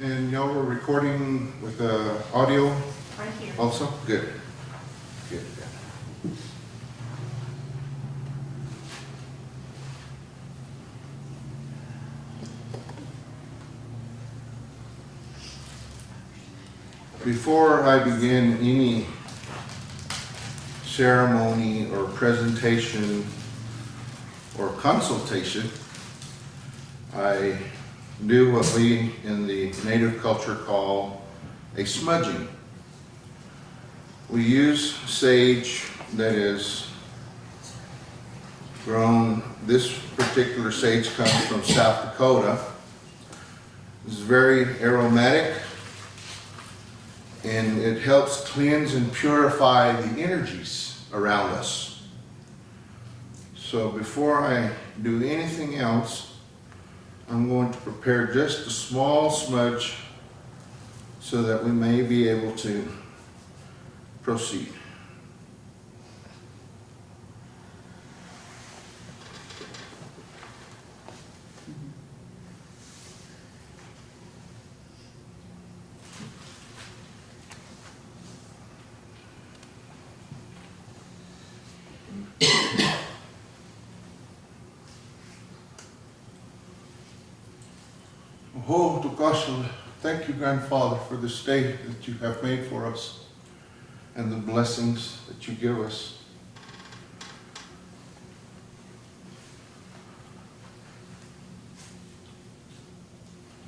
And y'all were recording with the audio Right here. also? Good. Good. Before I begin any ceremony or presentation or consultation, I do what we in the native culture call a smudging. We use sage that is grown. This particular sage comes from South Dakota. It's very aromatic and it helps cleanse and purify the energies around us. So before I do anything else, I'm going to prepare just a small smudge so that we may be able to proceed. Oh, Pagosa, thank you, Grandfather, for this day that you have made for us and the blessings that you give us.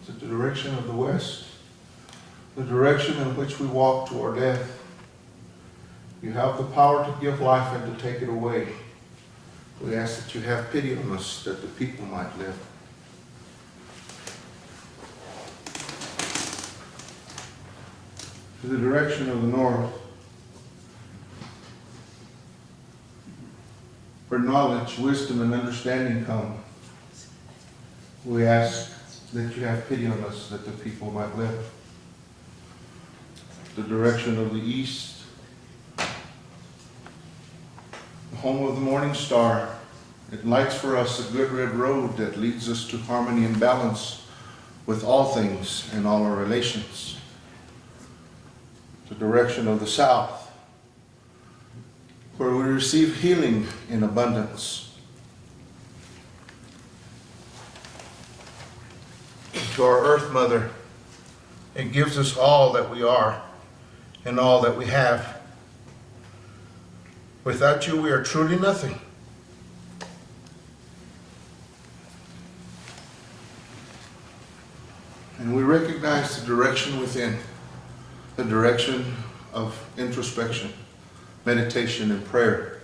To the direction of the west, the direction in which we walk toward death. You have the power to give life and to take it away. We ask that you have pity on us, that the people might live. To the direction of the north, where knowledge, wisdom, and understanding come, we ask that you have pity on us, that the people might live. The direction of the east, the home of the morning star, it lights for us a good red road that leads us to harmony and balance with all things and all our relations. The direction of the south, where we receive healing in abundance. To our Earth Mother, it gives us all that we are and all that we have. Without you, we are truly nothing. And we recognize the direction within. The direction of introspection, meditation, and prayer.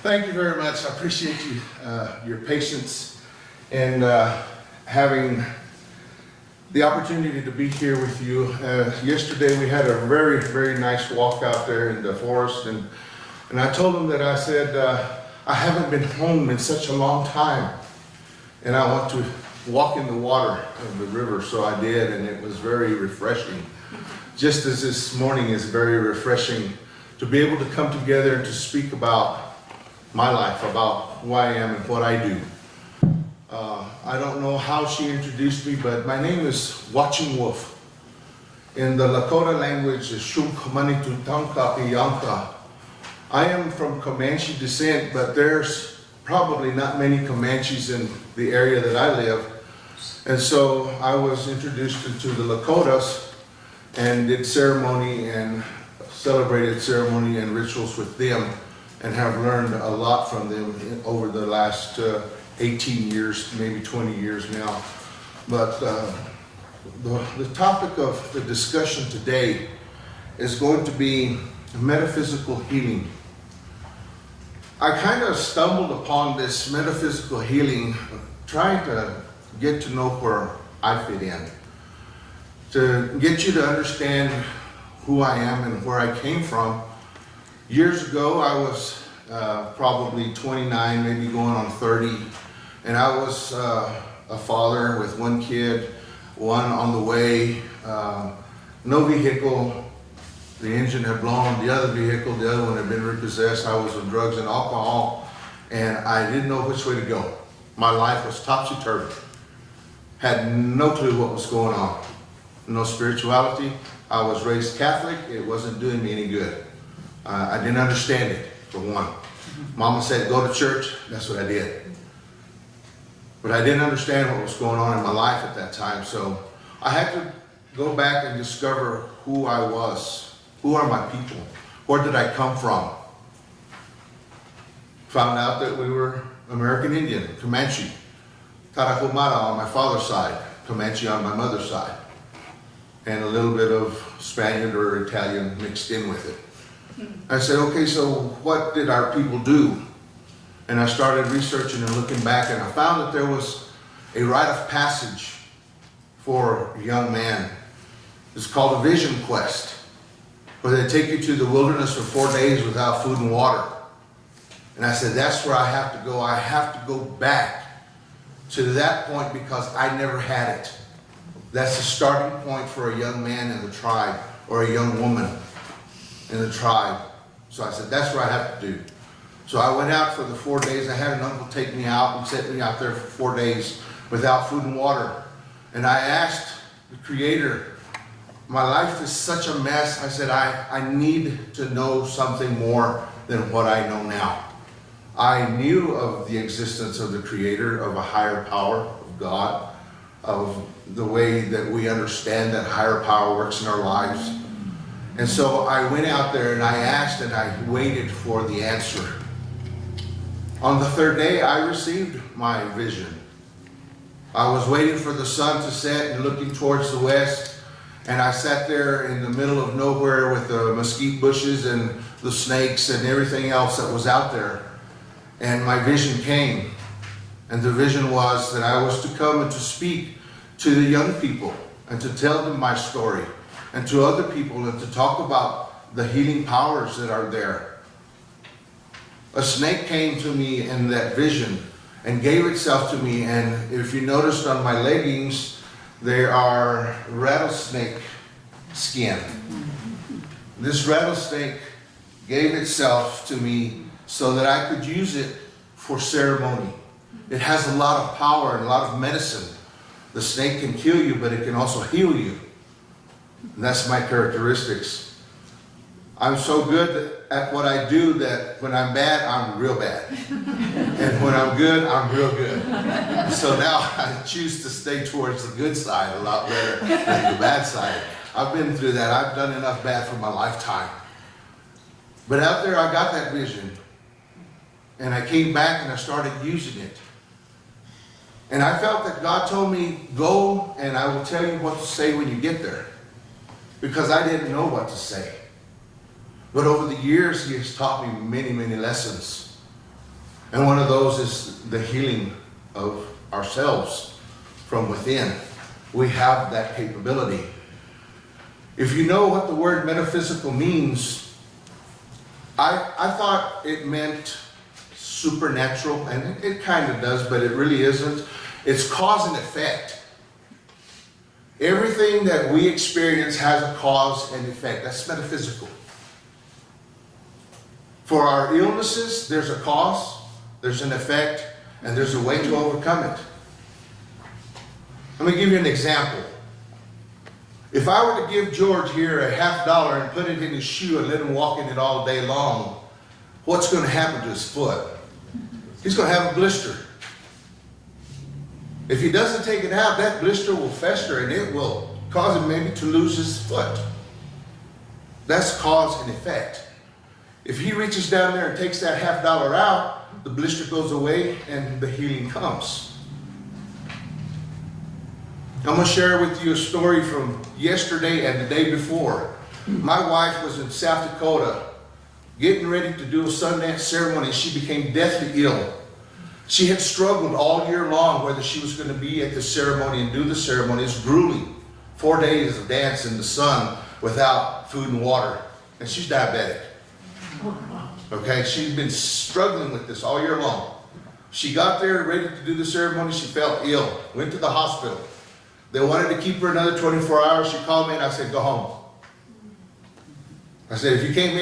Thank you very much. I appreciate you, your patience and having the opportunity to be here with you. Yesterday we had a very, very nice walk out there in the forest, and I told them that I said, I haven't been home in such a long time, and I want to walk in the water of the river, so I did, and it was very refreshing. Just as this morning is very refreshing to be able to come together and to speak about my life, about who I am and what I do. I don't know how she introduced me, but my name is Watching Wolf. In the Lakota language, is Shulkamanitu-Tanka-Iyanka. I am from Comanche descent, but there's probably not many Comanches in the area that I live. And so I was introduced into the Lakotas and did ceremony and celebrated ceremony and rituals with them, and have learned a lot from them over the last 18 years, maybe 20 years now. But the topic of the discussion today is going to be metaphysical healing. I kind of stumbled upon this metaphysical healing, trying to get to know where I fit in, to get you to understand who I am and where I came from. Years ago, I was probably 29, maybe going on 30, And I was a father with one kid, one on the way, no vehicle. The engine had blown, the other vehicle, the other one had been repossessed. I was on drugs and alcohol, and I didn't know which way to go. My life was topsy-turvy. Had no clue what was going on. No spirituality. I was raised Catholic. It wasn't doing me any good. I didn't understand it, for one. Mama said, go to church. That's what I did. But I didn't understand what was going on in my life at that time. So I had to go back and discover who I was. Who are my people? Where did I come from? Found out that we were American Indian, Comanche. Tarahumara on my father's side, Comanche on my mother's side. And a little bit of Spaniard or Italian mixed in with it. I said, okay, so what did our people do? And I started researching and looking back, and I found that there was a rite of passage for a young man. It's called a vision quest, where they take you to the wilderness for 4 days without food and water. And I said, that's where I have to go. I have to go back to that point because I never had it. That's the starting point for a young man in the tribe or a young woman in the tribe. So I said, that's what I have to do. So I went out for the 4 days. I had an uncle take me out and set me out there for 4 days without food and water. And I asked the Creator, my life is such a mess. I said, I need to know something more than what I know now. I knew of the existence of the Creator, of a higher power, of God, of the way that we understand that higher power works in our lives. And so I went out there and I asked and I waited for the answer. On the third day, I received my vision. I was waiting for the sun to set and looking towards the west. And I sat there in the middle of nowhere with the mesquite bushes and the snakes and everything else that was out there. And my vision came. And the vision was that I was to come and to speak to the young people and to tell them my story and to other people and to talk about the healing powers that are there. A snake came to me in that vision and gave itself to me. And if you noticed on my leggings, they are rattlesnake skin. This rattlesnake gave itself to me so that I could use it for ceremony. It has a lot of power and a lot of medicine. The snake can kill you, but it can also heal you. And that's my characteristics. I'm so good at what I do that when I'm bad, I'm real bad. And when I'm good, I'm real good. So now I choose to stay towards the good side a lot better than the bad side. I've been through that. I've done enough bad for my lifetime. But out there, I got that vision. And I came back and I started using it. And I felt that God told me, go and I will tell you what to say when you get there. Because I didn't know what to say. But over the years, He has taught me many, many lessons. And one of those is the healing of ourselves from within. We have that capability. If you know what the word metaphysical means, I thought it meant supernatural, and it kind of does, but it really isn't. It's cause and effect. Everything that we experience has a cause and effect. That's metaphysical. For our illnesses, there's a cause, there's an effect, and there's a way to overcome it. Let me give you an example. If I were to give George here a $50 and put it in his shoe and let him walk in it all day long, what's going to happen to his foot? He's going to have a blister. If he doesn't take it out, that blister will fester and it will cause him maybe to lose his foot. That's cause and effect. If he reaches down there and takes that $50 out, the blister goes away and the healing comes. I'm going to share with you a story from yesterday and the day before. My wife was in South Dakota getting ready to do a Sundance ceremony. She became deathly ill. She had struggled all year long whether she was going to be at the ceremony and do the ceremony. It's grueling. 4 days of dance in the sun without food and water. And she's diabetic. Okay, she's been struggling with this all year long. She got there ready to do the ceremony. She felt ill, went to the hospital. They wanted to keep her another 24 hours. She called me and I said, go home. I said, if you can't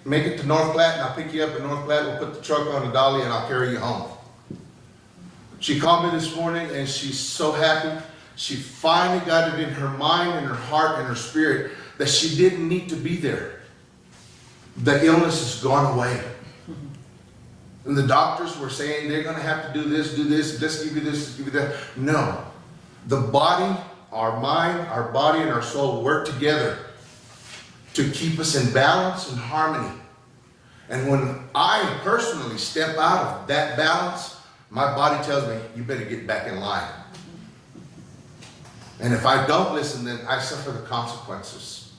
make it to North Platte, and I'll pick you up in North Platte, we'll put the truck on the dolly and I'll carry you home. She called me this morning and she's so happy. She finally got it in her mind and her heart and her spirit that she didn't need to be there. The illness has gone away. And the doctors were saying they're going to have to do this, let's give you this, let's give you that. No. The body, our mind, our body, and our soul work together to keep us in balance and harmony. And when I personally step out of that balance, my body tells me, you better get back in line. And if I don't listen, then I suffer the consequences.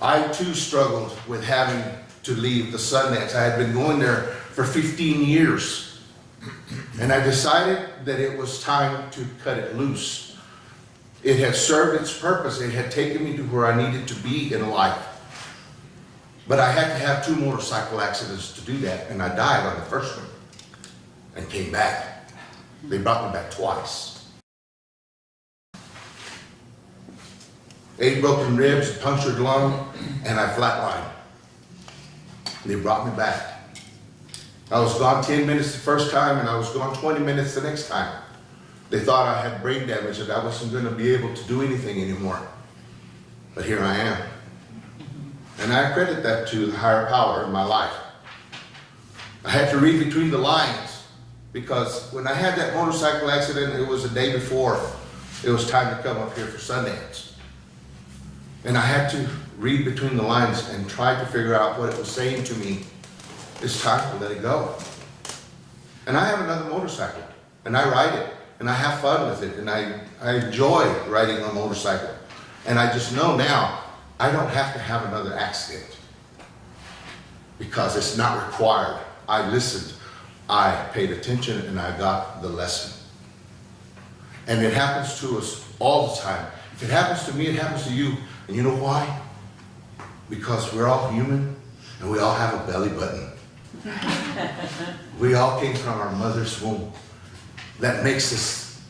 I too struggled with having to leave the Sundance. I had been going there for 15 years. And I decided that it was time to cut it loose. It had served its purpose. It had taken me to where I needed to be in life. But I had to have 2 motorcycle accidents to do that, and I died on the first one and came back. They brought me back twice. 8 broken ribs, a punctured lung, and I flatlined. They brought me back. I was gone 10 minutes the first time, and I was gone 20 minutes the next time. They thought I had brain damage and I wasn't going to be able to do anything anymore. But here I am. And I credit that to the higher power in my life. I had to read between the lines, because when I had that motorcycle accident, it was the day before it was time to come up here for Sundance. And I had to read between the lines and try to figure out what it was saying to me. It's time to let it go. And I have another motorcycle, and I ride it, and I have fun with it, and I enjoy riding a motorcycle. And I just know now I don't have to have another accident because it's not required. I listened, I paid attention, and I got the lesson. And it happens to us all the time. If it happens to me, it happens to you. And you know why? Because we're all human and we all have a belly button. We all came from our mother's womb. That makes us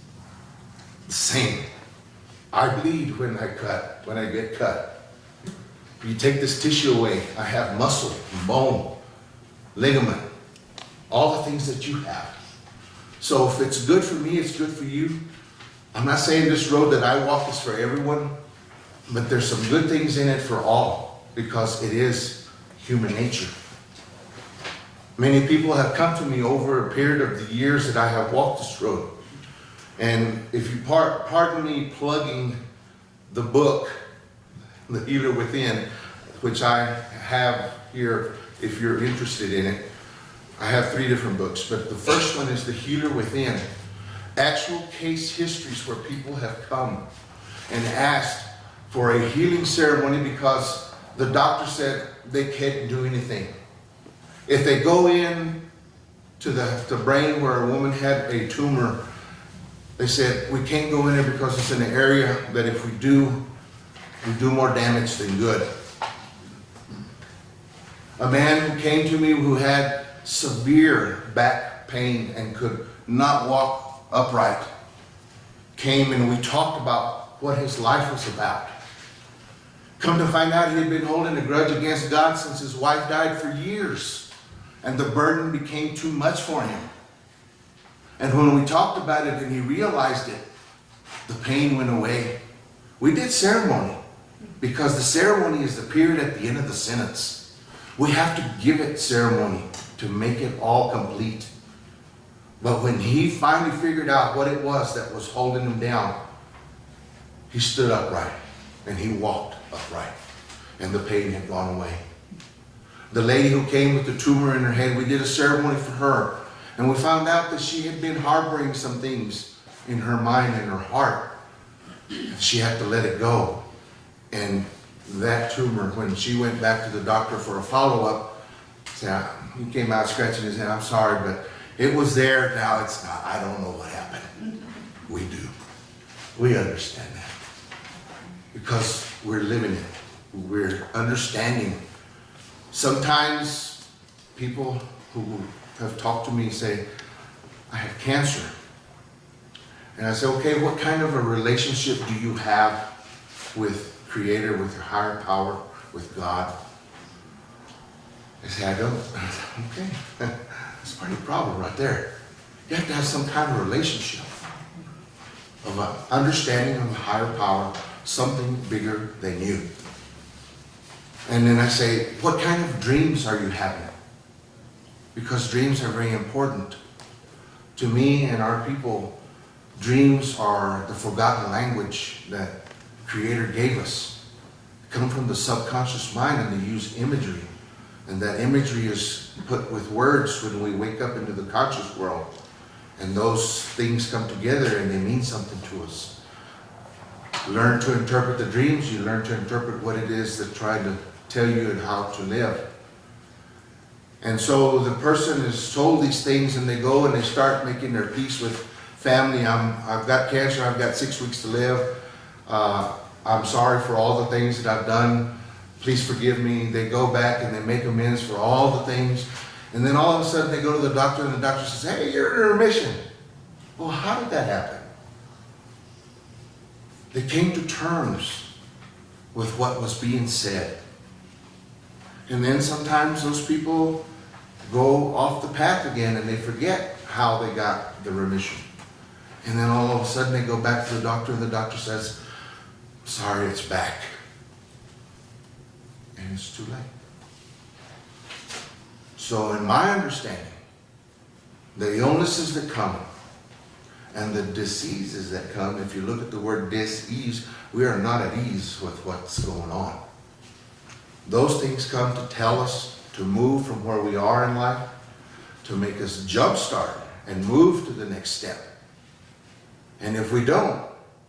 the same. I bleed when I get cut. You take this tissue away, I have muscle, bone, ligament, all the things that you have. So if it's good for me, it's good for you. I'm not saying this road that I walk is for everyone, but there's some good things in it for all, because it is human nature. Many people have come to me over a period of the years that I have walked this road. And if you pardon me plugging the book, The Healer Within, which I have here if you're interested in it. I have 3 different books, but the first one is The Healer Within. Actual case histories where people have come and asked for a healing ceremony because the doctor said they can't do anything. If they go in to the brain where a woman had a tumor, they said, we can't go in there because it's in an area that if we do more damage than good. A man who came to me who had severe back pain and could not walk upright came, and we talked about what his life was about. Come to find out, he had been holding a grudge against God since his wife died for years, and the burden became too much for him. And when we talked about it and he realized it, the pain went away. We did ceremony, because the ceremony is the period at the end of the sentence. We have to give it ceremony to make it all complete. But when he finally figured out what it was that was holding him down, he stood upright and he walked upright, and the pain had gone away. The lady who came with the tumor in her head, we did a ceremony for her, and we found out that she had been harboring some things in her mind and her heart. She had to let it go. And that tumor, when she went back to the doctor for a follow-up, he came out scratching his head, I'm sorry, but it was there, now it's not. I don't know what happened. We do. We understand that. Because we're living it. We're understanding. Sometimes people who have talked to me and say, I have cancer. And I say, okay, what kind of a relationship do you have with Creator, with your higher power, with God? They say, I don't. I said, okay, that's part of the problem right there. You have to have some kind of relationship of an understanding of a higher power, something bigger than you. And then I say, what kind of dreams are you having? Because dreams are very important. To me and our people, dreams are the forgotten language that Creator gave us. They come from the subconscious mind, and they use imagery. And that imagery is put with words when we wake up into the conscious world. And those things come together and they mean something to us. Learn to interpret the dreams, you learn to interpret what it is that try to tell you and how to live. And so the person is told these things, and they go and they start making their peace with family. I've got cancer, I've got 6 weeks to live. I'm sorry for all the things that I've done. Please forgive me. They go back and they make amends for all the things. And then all of a sudden they go to the doctor, and the doctor says, hey, you're in remission. Well, how did that happen? They came to terms with what was being said. And then sometimes those people go off the path again, and they forget how they got the remission. And then all of a sudden they go back to the doctor, and the doctor says, sorry, it's back. And it's too late. So in my understanding, the illnesses that come and the diseases that come, if you look at the word dis-ease, we are not at ease with what's going on. Those things come to tell us to move from where we are in life, to make us jumpstart and move to the next step. And if we don't,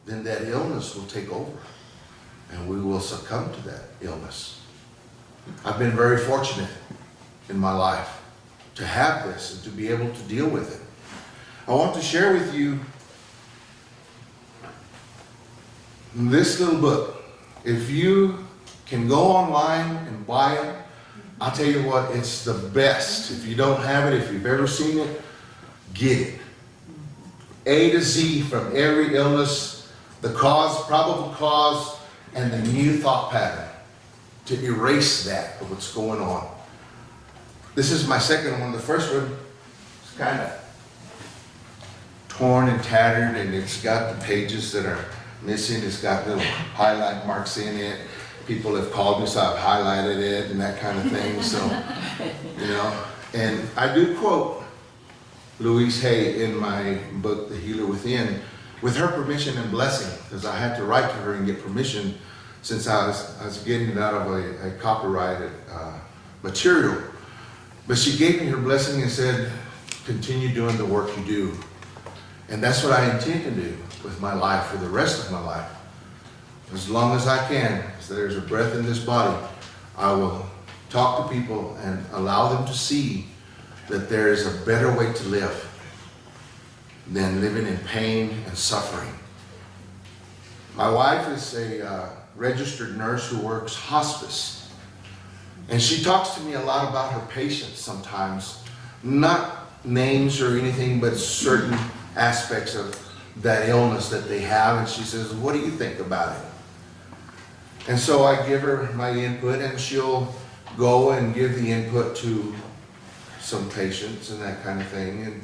then that illness will take over, and we will succumb to that illness. I've been very fortunate in my life to have this and to be able to deal with it. I want to share with you this little book. If you can go online and buy it, I'll tell you what, it's the best. If you don't have it, if you've ever seen it, get it. A to Z, from every illness, the cause, probable cause, and the new thought pattern, to erase that of what's going on. This is my second one. The first one is kind of torn and tattered, and it's got the pages that are missing. It's got little highlight marks in it. People have called me, so I've highlighted it and that kind of thing. So, you know, and I do quote Louise Hay in my book, The Healer Within, with her permission and blessing, because I had to write to her and get permission, since I was getting it out of a copyrighted material. But she gave me her blessing and said, continue doing the work you do. And that's what I intend to do with my life for the rest of my life. As long as I can, as there's a breath in this body, I will talk to people and allow them to see that there is a better way to live than living in pain and suffering. My wife is a registered nurse who works hospice. And she talks to me a lot about her patients sometimes. Not names or anything, but certain aspects of that illness that they have. And she says, what do you think about it? And so I give her my input, and she'll go and give the input to some patients and that kind of thing. And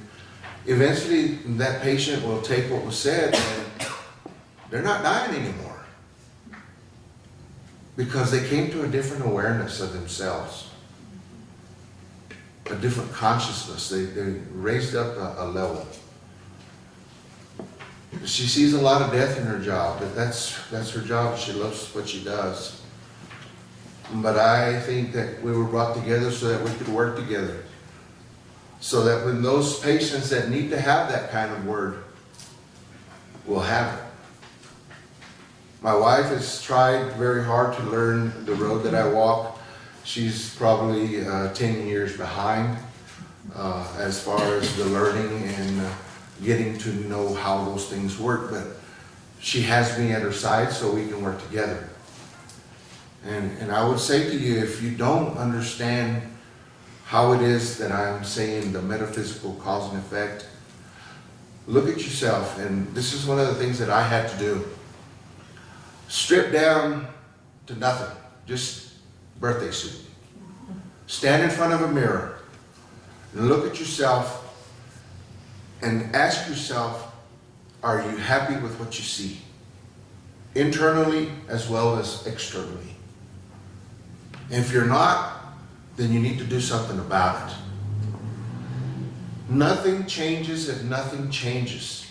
eventually that patient will take what was said, and they're not dying anymore, because they came to a different awareness of themselves, a different consciousness. They raised up a level. She sees a lot of death in her job, but that's her job. She loves what she does. But I think that we were brought together so that we could work together, so that when those patients that need to have that kind of word will have it. My wife has tried very hard to learn the road that I walk. She's probably 10 years behind as far as the learning and getting to know how those things work, but she has me at her side so we can work together. And I would say to you, if you don't understand how it is that I'm saying the metaphysical cause and effect. Look at yourself, and this is one of the things that I had to do. Strip down to nothing, just birthday suit. Stand in front of a mirror and look at yourself and ask yourself, are you happy with what you see? Internally as well as externally. If you're not, then you need to do something about it. Nothing changes if nothing changes.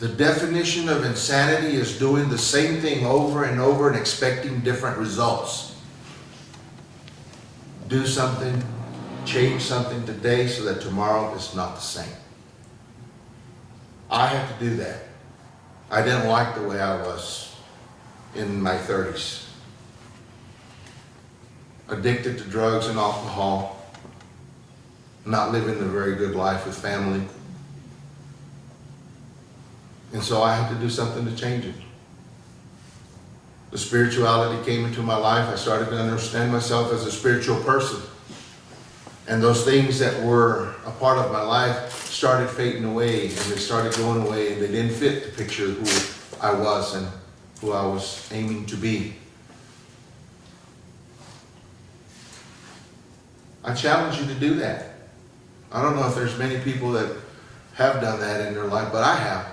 The definition of insanity is doing the same thing over and over and expecting different results. Do something, change something today so that tomorrow is not the same. I had to do that. I didn't like the way I was in my 30s. Addicted to drugs and alcohol, not living a very good life with family. And so I had to do something to change it. The spirituality came into my life. I started to understand myself as a spiritual person. And those things that were a part of my life started fading away, and they started going away, and they didn't fit the picture of who I was and who I was aiming to be. I challenge you to do that. I don't know if there's many people that have done that in their life, but I have,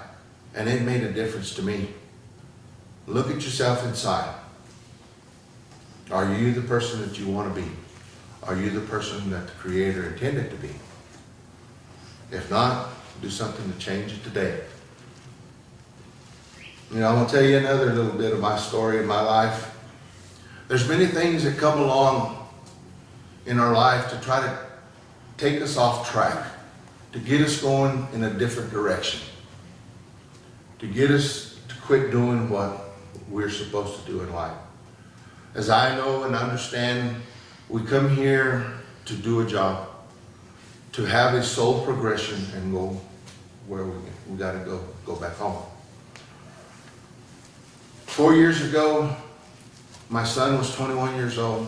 and it made a difference to me. Look at yourself inside. Are you the person that you want to be? Are you the person that the Creator intended to be? If not, do something to change it today. You know, I'm going to tell you another little bit of my story in my life. There's many things that come along in our life to try to take us off track, to get us going in a different direction, to get us to quit doing what we're supposed to do in life. As I know and understand, we come here to do a job, to have a soul progression and go where we got to go back home. 4 years ago, my son was 21 years old.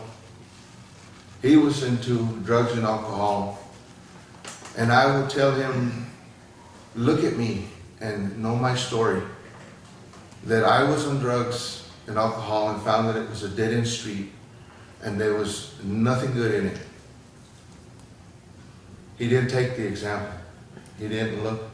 He was into drugs and alcohol. And I would tell him, look at me and know my story, that I was on drugs and alcohol and found that it was a dead-end street and there was nothing good in it. He didn't take the example. He didn't look